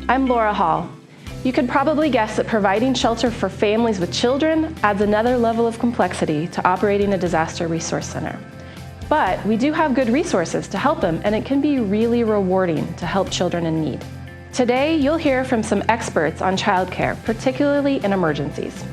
I'm Laura Hall. You could probably guess that providing shelter for families with children adds another level of complexity to operating a disaster resource center. But we do have good resources to help them, and it can be really rewarding to help children in need. Today, you'll hear from some experts on childcare, particularly in emergencies.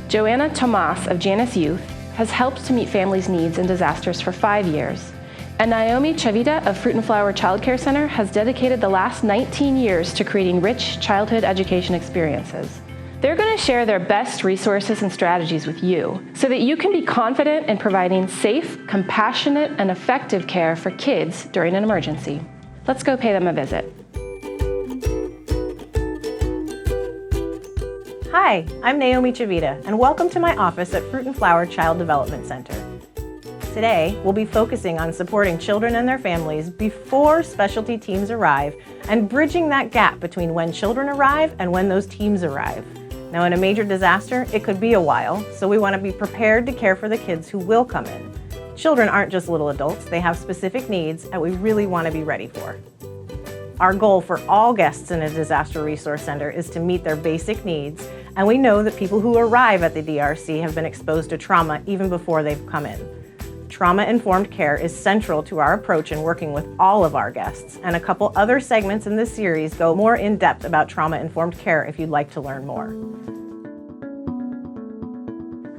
Joanna Tomas of Janus Youth has helped to meet families' needs in disasters for 5 years. And Naomi Chavita of Fruit and Flower Child Care Center has dedicated the last 19 years to creating rich childhood education experiences. They're going to share their best resources and strategies with you so that you can be confident in providing safe, compassionate, and effective care for kids during an emergency. Let's go pay them a visit. Hi, I'm Naomi Chavita, and welcome to my office at Fruit and Flower Child Development Center. Today, we'll be focusing on supporting children and their families before specialty teams arrive and bridging that gap between when children arrive and when those teams arrive. Now, in a major disaster, it could be a while, so we want to be prepared to care for the kids who will come in. Children aren't just little adults, they have specific needs that we really want to be ready for. Our goal for all guests in a disaster resource center is to meet their basic needs, and we know that people who arrive at the DRC have been exposed to trauma even before they've come in. Trauma-informed care is central to our approach in working with all of our guests, and a couple other segments in this series go more in depth about trauma-informed care if you'd like to learn more.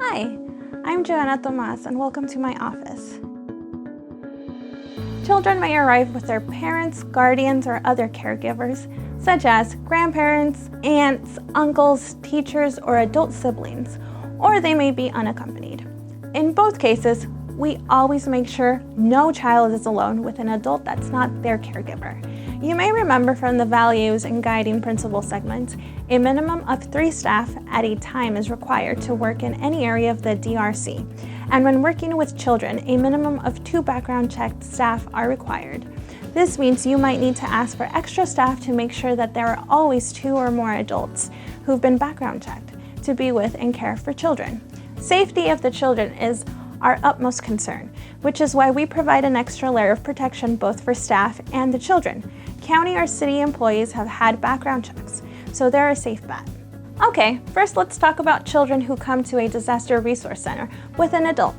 Hi, I'm Joanna Tomas, and welcome to my office. Children may arrive with their parents, guardians, or other caregivers, such as grandparents, aunts, uncles, teachers, or adult siblings, or they may be unaccompanied. In both cases, we always make sure no child is alone with an adult that's not their caregiver. You may remember from the values and guiding principle segments, a minimum of 3 staff at a time is required to work in any area of the DRC. And when working with children, a minimum of 2 background checked staff are required. This means you might need to ask for extra staff to make sure that there are always 2 or more adults who've been background checked to be with and care for children. Safety of the children is our utmost concern, which is why we provide an extra layer of protection both for staff and the children. County or city employees have had background checks, so they're a safe bet. Okay, first let's talk about children who come to a disaster resource center with an adult.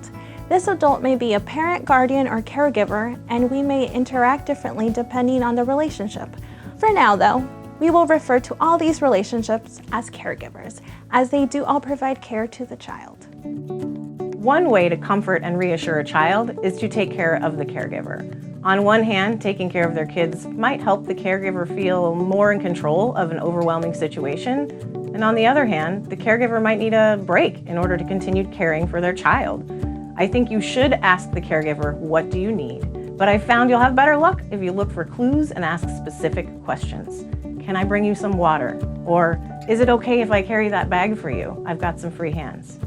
This adult may be a parent, guardian, or caregiver, and we may interact differently depending on the relationship. For now though, we will refer to all these relationships as caregivers, as they do all provide care to the child. One way to comfort and reassure a child is to take care of the caregiver. On one hand, taking care of their kids might help the caregiver feel more in control of an overwhelming situation, and on the other hand, the caregiver might need a break in order to continue caring for their child. I think you should ask the caregiver, what do you need? But I found you'll have better luck if you look for clues and ask specific questions. Can I bring you some water? Or, is it okay if I carry that bag for you? I've got some free hands.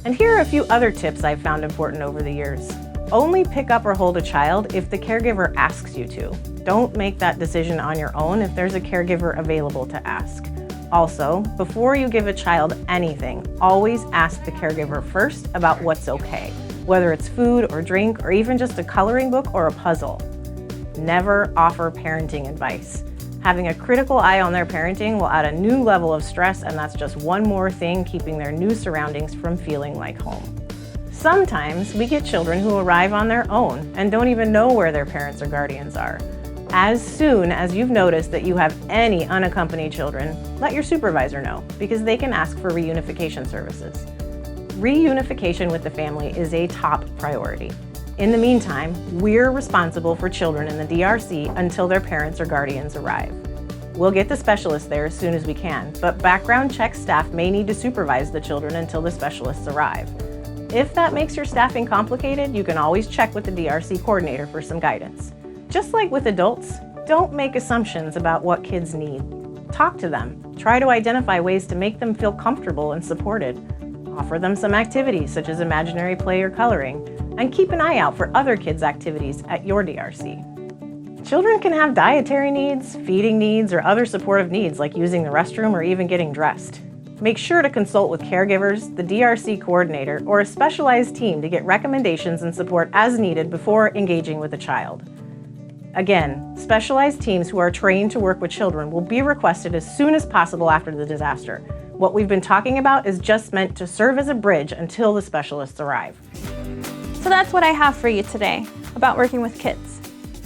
And here are a few other tips I've found important over the years. Only pick up or hold a child if the caregiver asks you to. Don't make that decision on your own if there's a caregiver available to ask. Also, before you give a child anything, always ask the caregiver first about what's okay, whether it's food or drink or even just a coloring book or a puzzle. Never offer parenting advice. Having a critical eye on their parenting will add a new level of stress, and that's just one more thing keeping their new surroundings from feeling like home. Sometimes we get children who arrive on their own and don't even know where their parents or guardians are. As soon as you've noticed that you have any unaccompanied children, let your supervisor know, because they can ask for reunification services. Reunification with the family is a top priority. In the meantime, we're responsible for children in the DRC until their parents or guardians arrive. We'll get the specialists there as soon as we can, but background check staff may need to supervise the children until the specialists arrive. If that makes your staffing complicated, you can always check with the DRC coordinator for some guidance. Just like with adults, don't make assumptions about what kids need. Talk to them. Try to identify ways to make them feel comfortable and supported. Offer them some activities such as imaginary play or coloring, and keep an eye out for other kids' activities at your DRC. Children can have dietary needs, feeding needs, or other supportive needs like using the restroom or even getting dressed. Make sure to consult with caregivers, the DRC coordinator, or a specialized team to get recommendations and support as needed before engaging with a child. Again, specialized teams who are trained to work with children will be requested as soon as possible after the disaster. What we've been talking about is just meant to serve as a bridge until the specialists arrive. So that's what I have for you today about working with kids.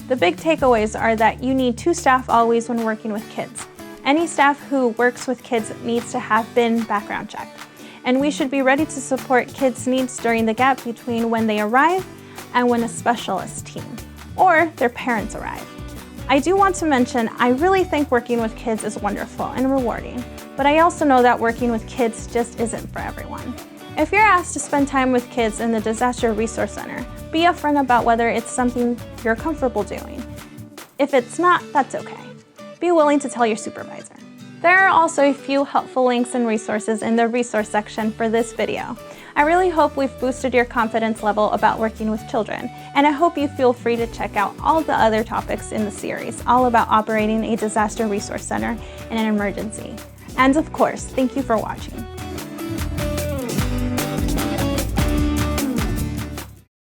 The big takeaways are that you need 2 staff always when working with kids. Any staff who works with kids needs to have been background checked. And we should be ready to support kids' needs during the gap between when they arrive and when a specialist team or their parents arrive. I do want to mention, I really think working with kids is wonderful and rewarding, but I also know that working with kids just isn't for everyone. If you're asked to spend time with kids in the Disaster Resource Center, be upfront about whether it's something you're comfortable doing. If it's not, that's okay. Be willing to tell your supervisor. There are also a few helpful links and resources in the resource section for this video. I really hope we've boosted your confidence level about working with children, and I hope you feel free to check out all the other topics in the series, all about operating a disaster resource center in an emergency. And of course, thank you for watching.